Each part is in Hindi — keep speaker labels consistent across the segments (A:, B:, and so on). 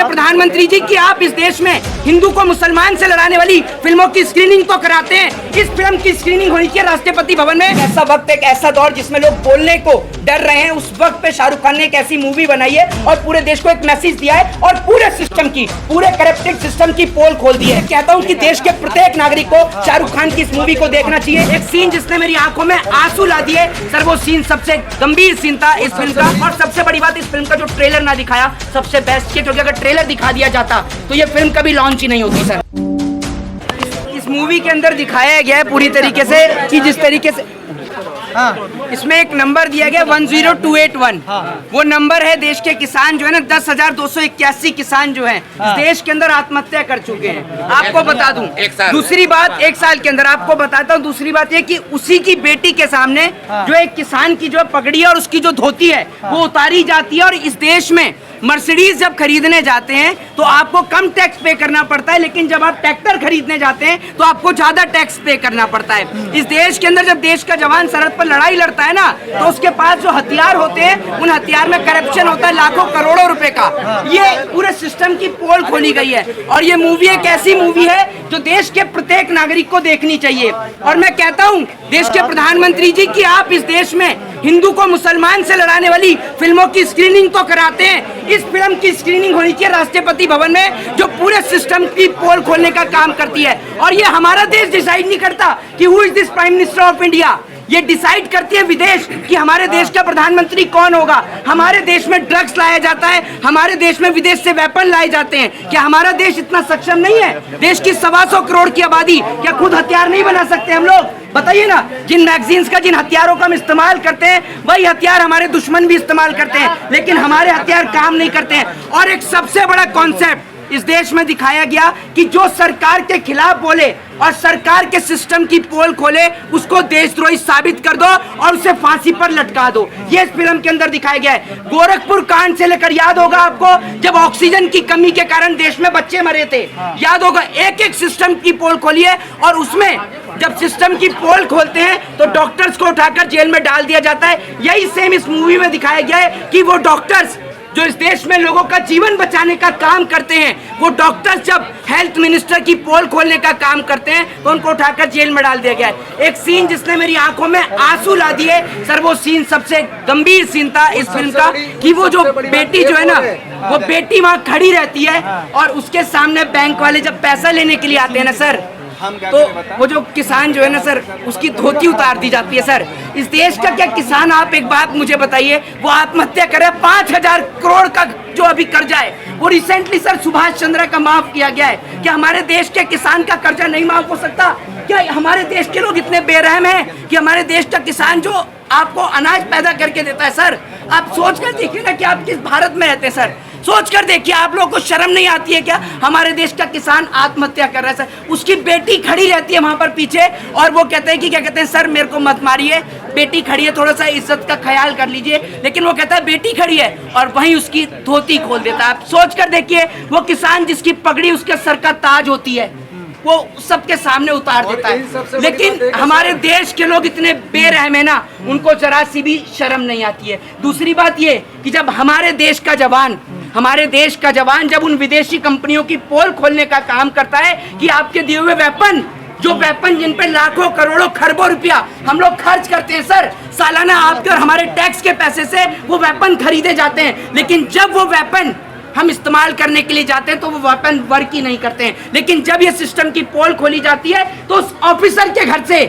A: प्रधानमंत्री जी कि आप इस देश में हिंदू को मुसलमान से लड़ाने वाली फिल्मों की स्क्रीनिंग तो कराते हैं। इस फिल्म की स्क्रीनिंग होनी चाहिए राष्ट्रपति भवन में। ऐसा वक्त, एक ऐसा दौर जिसमें लोग बोलने को डर रहे हैं, उस वक्त पे शाहरुख खान ने एक ऐसी मूवी बनाई है और पूरे देश को एक मैसेज दिया है और पूरे सिस्टम की, पूरे करप्टेड सिस्टम की पोल खोल दी है। कहता हूँ कि देश के प्रत्येक नागरिक को शाहरुख खान की इस मूवी को देखना चाहिए। एक सीन जिसने मेरी आंखों में आंसू ला दिए सर, वो सीन सबसे गंभीर सीन था इस फिल्म का। और सबसे बड़ी बात, इस फिल्म का जो ट्रेलर ना दिखाया सबसे बेस्ट किया, क्योंकि अगर ट्रेलर दिखा दिया जाता तो ये फिल्म कभी लॉन्च ही नहीं होती सर। इस मूवी के अंदर दिखाया गया है पूरी तरीके से कि जिस तरीके से इसमें एक नंबर दिया गया 10281। वो नंबर है देश के किसान जो है ना 10,281 किसान जो हैं इस देश के अंदर आत्महत्या कर चुके हैं। आपको बता दूं दूसरी बात, एक साल के अंदर आपको बताता हूँ दूसरी बात ये कि उसी की बेटी के सामने जो एक किसान की जो पगड़ी है और उसकी जो धोती है वो उतारी जाती है। और इस देश में मर्सिडीज जब खरीदने जाते हैं तो आपको कम टैक्स पे करना पड़ता है, लेकिन जब आप ट्रैक्टर खरीदने जाते हैं तो आपको ज्यादा टैक्स पे करना पड़ता है। इस देश के अंदर जब देश का जवान सरहद पर लड़ाई लड़ता है ना तो उसके पास जो हथियार होते हैं उन हथियार में करप्शन होता है लाखों करोड़ों रुपए का। ये पूरे सिस्टम की पोल खोली गई है और ये मूवी एक ऐसी मूवी है जो देश के प्रत्येक नागरिक को देखनी चाहिए। और मैं कहता हूँ देश के प्रधानमंत्री जी कि आप इस देश में हिंदू को मुसलमान से लड़ाने वाली फिल्मों की स्क्रीनिंग तो कराते हैं। इस फिल्म की स्क्रीनिंग होनी चाहिए राष्ट्रपति भवन में, जो पूरे सिस्टम की पोल खोलने का काम करती है। और ये हमारा देश डिसाइड नहीं करता कि who is this prime minister of India, ये डिसाइड करती है विदेश कि हमारे देश का प्रधानमंत्री कौन होगा। हमारे देश में ड्रग्स लाया जाता है, हमारे देश में विदेश से वेपन लाए जाते हैं। क्या हमारा देश इतना सक्षम नहीं है? देश की 125 करोड़ की आबादी, क्या खुद हथियार नहीं बना सकते हम लोग? बताइए ना, जिन मैगजीन्स का, जिन हथियारों का हम इस्तेमाल करते हैं वही हथियार हमारे दुश्मन भी इस्तेमाल करते हैं, लेकिन हमारे हथियार काम नहीं करते हैं। और एक सबसे बड़ा कॉन्सेप्ट इस देश में दिखाया गया कि जो सरकार के खिलाफ बोले और सरकार के सिस्टम की पोल खोले उसको देशद्रोही साबित कर दो और उसे फांसी पर लटका दो। ये इस फिल्म के अंदर दिखाया गया है। गोरखपुर कांड से लेकर, याद होगा आपको जब ऑक्सीजन की कमी के कारण देश में बच्चे मरे थे, याद होगा, एक एक सिस्टम की पोल खोली है। और उसमें जब सिस्टम की पोल खोलते हैं तो डॉक्टर्स को उठाकर जेल में डाल दिया जाता है। यही सेम इस मूवी में दिखाया गया है कि वो डॉक्टर्स जो इस देश में लोगों का जीवन बचाने का काम करते हैं, वो डॉक्टर्स जब हेल्थ मिनिस्टर की पोल खोलने का काम करते हैं तो उनको उठाकर जेल में डाल दिया गया है। एक सीन जिसने मेरी आंखों में आंसू ला दिए सर, वो सीन सबसे गंभीर सीन था इस फिल्म का कि वो जो बेटी जो है ना, वो बेटी वहां खड़ी रहती है और उसके सामने बैंक वाले जब पैसा लेने के लिए आते हैं ना सर, तो वो जो किसान जो है ना सर, उसकी धोती उतार दी जाती है। सर, इस देश का क्या किसान, आप एक बात मुझे बताइए, वो आत्महत्या करे, 5,000 करोड़ का जो अभी कर्जा है वो रिसेंटली सर सुभाष चंद्र का माफ किया गया है। क्या हमारे देश के किसान का कर्जा नहीं माफ हो सकता? क्या हमारे देश के लोग इतने बेरहम हैं कि हमारे देश का किसान जो आपको अनाज पैदा करके देता है सर, आप सोच कर देखिए ना कि आप किस भारत में रहते हैं सर, सोच कर देखिए, आप लोगों को शर्म नहीं आती है क्या? हमारे देश का किसान आत्महत्या कर रहा है सर, उसकी बेटी खड़ी रहती है वहां पर पीछे और वो कहते हैं कि क्या कहते हैं, सर मेरे को मत मारिए, बेटी खड़ी है, थोड़ा सा इज्जत का ख्याल कर लीजिए। लेकिन वो कहता है बेटी खड़ी है और वहीं उसकी धोती खोल देता है। आप सोच कर देखिए, वो किसान जिसकी पगड़ी उसके सर का ताज होती है वो सबके सामने उतार देता है। लेकिन हमारे देश के लोग इतने बेरहम है ना, उनको जरा सी भी शर्म नहीं आती है। दूसरी बात ये कि जब हमारे देश का जवान जब उन विदेशी कंपनियों की पोल खोलने का काम करता है कि आपके दिए हुए वेपन जिन पे लाखों करोड़ों खरबों रुपया हम लोग खर्च करते हैं सर, सालाना आपके और हमारे टैक्स के पैसे से वो वेपन खरीदे जाते हैं, लेकिन जब वो वेपन हम इस्तेमाल करने के लिए जाते हैं तो वो वेपन वर्क ही नहीं करते हैं। लेकिन जब ये सिस्टम की पोल खोली जाती है तो उस ऑफिसर के घर से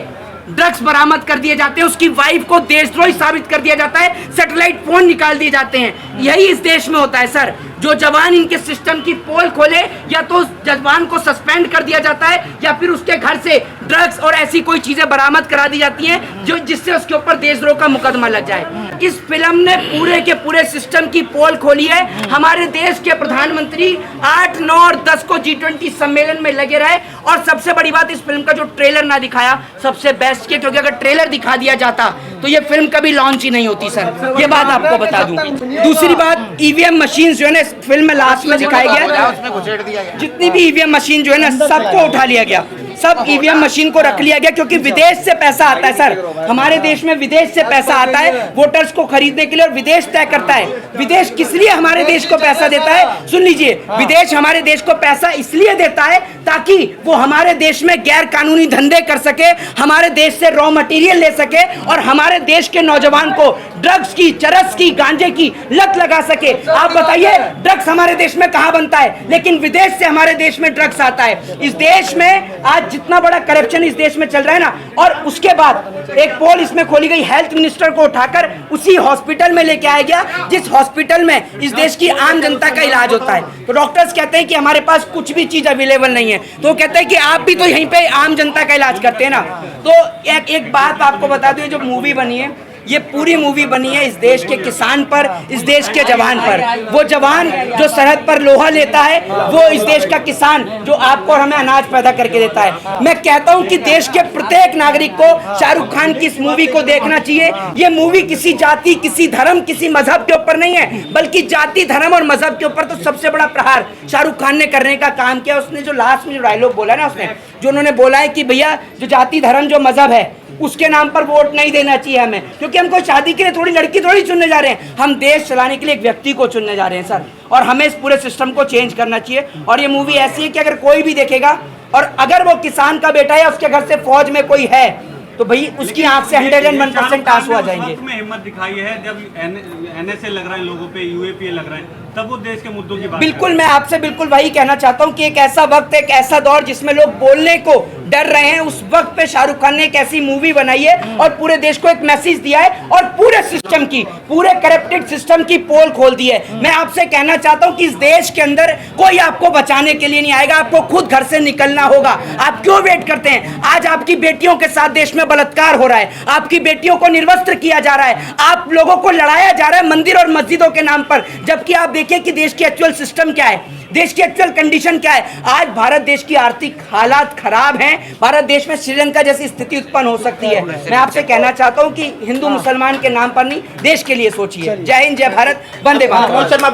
A: ड्रग्स बरामद कर दिए जाते हैं, उसकी वाइफ को देशद्रोही साबित कर दिया जाता है, सैटेलाइट फोन निकाल दिए जाते हैं। यही इस देश में होता है सर। जो जवान इनके सिस्टम की पोल खोले या तो उस जवान को सस्पेंड कर दिया जाता है या फिर उसके घर से ड्रग्स और ऐसी कोई चीजें बरामद करा दी जाती हैं जो जिससे उसके ऊपर देशद्रोह का मुकदमा लग जाए। इस फिल्म ने पूरे के पूरे सिस्टम की पोल खोली है। हमारे देश के प्रधानमंत्री 8, 9 और 10 को G20 सम्मेलन में लगे रहे। और सबसे बड़ी बात, इस फिल्म का जो ट्रेलर ना दिखाया सबसे बेस्ट किया, क्योंकि अगर ट्रेलर दिखा दिया जाता तो ये फिल्म कभी लॉन्च ही नहीं होती सर, ये बात आपको बता दूं। दूसरी बात, ईवीएम मशीन जो है ना फिल्म में लास्ट में दिखाया गया, जितनी भी ईवीएम मशीन जो है ना सबको उठा लिया गया। सब ईवीएम मशीन को रख लिया गया, क्योंकि विदेश से पैसा आता है सर, हमारे देश में विदेश से पैसा आता है वोटर्स को खरीदने के लिए, और विदेश तय करता है। विदेश किस लिए हमारे देश को पैसा देता है, सुन लीजिए, विदेश हमारे देश को पैसा इसलिए देता है ताकि वो हमारे देश में गैर कानूनी धंधे कर सके, हमारे देश से रॉ मटेरियल ले सके, और हमारे देश के नौजवान को ड्रग्स की, चरस की, गांजे की लत लगा सके। आप बताइए, ड्रग्स हमारे देश में कहां बनता है, लेकिन विदेश से हमारे देश में ड्रग्स आता है। इस देश में आज जितना बड़ा करप्शन इस देश में चल रहा है ना, और उसके बाद एक पोल इसमें खोली गई, हेल्थ मिनिस्टर को उठाकर उसी हॉस्पिटल में लेके आया गया जिस हॉस्पिटल में इस देश की आम जनता का इलाज होता है। तो डॉक्टर्स कहते हैं कि हमारे पास कुछ भी चीज अवेलेबल नहीं है, तो कहते हैं कि आप भी तो यहीं पे आम जनता का इलाज करते हैं ना। तो एक बात आपको बता दूं, जो मूवी बनी है, ये पूरी मूवी बनी है इस देश के किसान पर, इस देश के जवान पर। वो जवान जो सरहद पर लोहा लेता है, वो इस देश का किसान जो आपको और हमें अनाज पैदा करके देता है। मैं कहता हूं कि देश के प्रत्येक नागरिक को शाहरुख खान की इस मूवी को देखना चाहिए। ये मूवी किसी जाति, किसी धर्म, किसी मजहब के ऊपर नहीं है, बल्कि जाति, धर्म और मजहब के ऊपर तो सबसे बड़ा प्रहार शाहरुख खान ने करने का काम किया। उसने जो लास्ट में जो डायलॉग बोला ना, उसने जो उन्होंने बोला है कि भैया जो जाति, धर्म, जो मजहब है, उसके नाम पर वोट नहीं देना चाहिए हमें, क्योंकि हम कोई शादी के लिए थोड़ी लड़की थोड़ी चुनने जा रहे हैं, हम देश चलाने के लिए एक व्यक्ति को चुनने जा रहे हैं सर। और हमें इस पूरे सिस्टम को चेंज करना चाहिए। और ये मूवी ऐसी है कि अगर कोई भी देखेगा, और अगर वो किसान का बेटा है, उसके घर से फौज में कोई है, तो भाई उसकी आंख से 101% आंसू आ जाएंगे।
B: में हिम्मत दिखाई है जब NSA लग रहा है लोगों पे, UAPA लग रहा है, तब वो देश के मुद्दों की बात।
A: बिल्कुल, मैं आपसे बिल्कुल वही कहना चाहता हूं कि एक ऐसा वक्त, एक ऐसा दौर जिसमें लोग बोलने को डर रहे हैं, उस वक्त पे शाहरुख खान ने एक ऐसी मूवी बनाई है और पूरे देश को एक मैसेज दिया है, और पूरे सिस्टम की, पूरे करप्टेड सिस्टम की पोल खोल दी है। मैं आपसे कहना चाहता हूं कि इस देश के अंदर कोई आपको बचाने के लिए नहीं आएगा, आपको खुद घर से निकलना होगा। आप क्यों वेट करते हैं? आज आपकी बेटियों के साथ देश में बलात्कार हो रहा है, आपकी बेटियों को निर्वस्त्र किया जा रहा है, आप लोगों को लड़ाया जा रहा है मंदिर और मस्जिदों के नाम पर, जबकि आप देखिए कि देश की एक्चुअल सिस्टम क्या है, देश की एक्चुअल कंडीशन क्या है। आज भारत देश की आर्थिक हालात खराब हैं, भारत देश में श्रीलंका जैसी स्थिति उत्पन्न हो सकती है। मैं आपसे कहना चाहता हूं कि हिंदू मुसलमान के नाम पर नहीं, देश के लिए सोचिए। जय हिंद, जय भारत, वंदे मातरम।